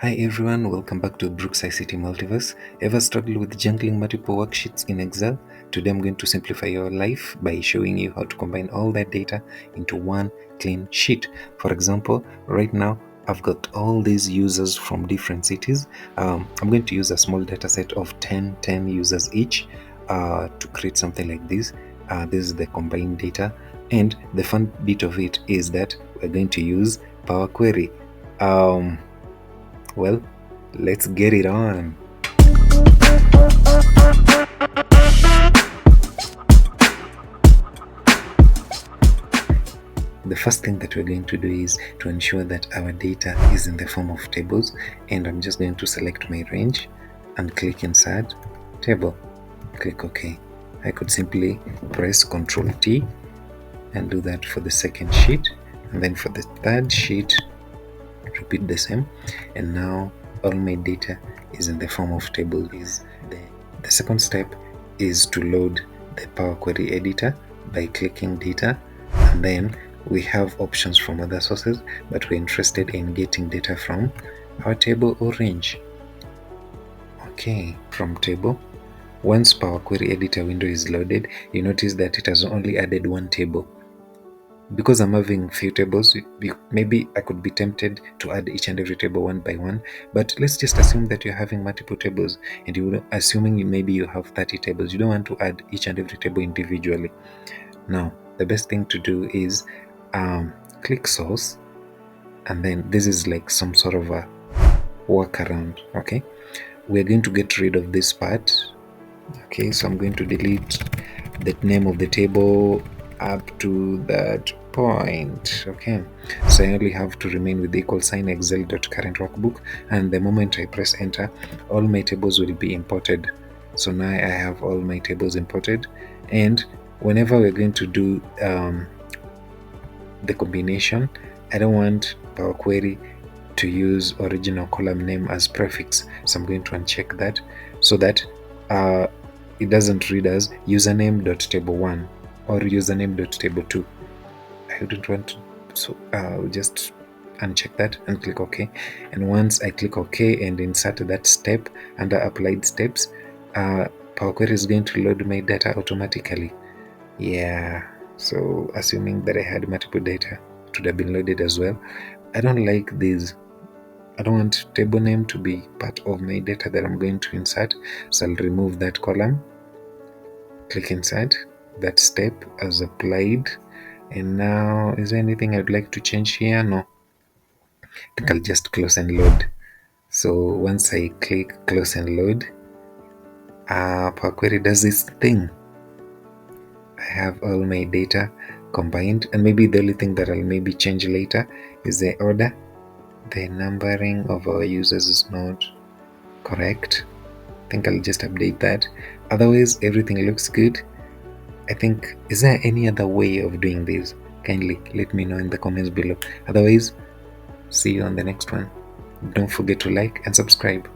Hi everyone, welcome back to Brooks ICT Multiverse. Ever struggled with juggling multiple worksheets in Excel? Today I'm going to simplify your life by showing you how to combine all that data into one clean sheet. For example, right now I've got all these users from different cities. I'm going to use a small data set of 10 users each to create something like this. This is the combined data, and the fun bit of it is that we're going to use Power Query. Well, let's get it on. The first thing that we're going to do is to ensure that our data is in the form of tables, and I'm just going to select my range and click inside table. Click OK. I could simply press Ctrl T and do that for the second sheet, and then for the third sheet repeat the same, and now all my data is in the form of table. The second step is to load the Power Query editor by clicking data, and then we have options from other sources, but we're interested in getting data from our table or range. Okay, from table. Once Power Query editor window is loaded, you notice that it has only added one table. Because I'm having few tables, maybe I could be tempted to add each and every table one by one, but let's just assume that you're having multiple tables, and assuming maybe you have 30 tables, you don't want to add each and every table individually. Now, the best thing to do is click source, and then this is like some sort of a workaround. Okay, we're going to get rid of this part. Okay, so I'm going to delete the name of the table up to that point. Okay, so I only have to remain with the equal sign excel.current workbook, and the moment I press enter, all my tables will be imported. So now I have all my tables imported, and whenever we're going to do the combination, I don't want Power Query to use original column name as prefix, so I'm going to uncheck that so that it doesn't read as username.table1 or username.table2. I wouldn't want to, so I'll just uncheck that and click OK. And once I click OK and insert that step under applied steps, Power Query is going to load my data automatically. Yeah, so assuming that I had multiple data, it would have been loaded as well. I don't like these. I don't want table name to be part of my data that I'm going to insert, so I'll remove that column, click inside that step as applied. And now, is there anything I'd like to change here? No, I think I'll just close and load. So once I click close and load, Power Query does this thing. I have all my data combined, and maybe the only thing that I'll maybe change later is the order. The numbering of our users is not correct. I think I'll just update that. Otherwise, everything looks good. I think, is there any other way of doing this? Kindly let me know in the comments below. Otherwise, see you on the next one. Don't forget to like and subscribe.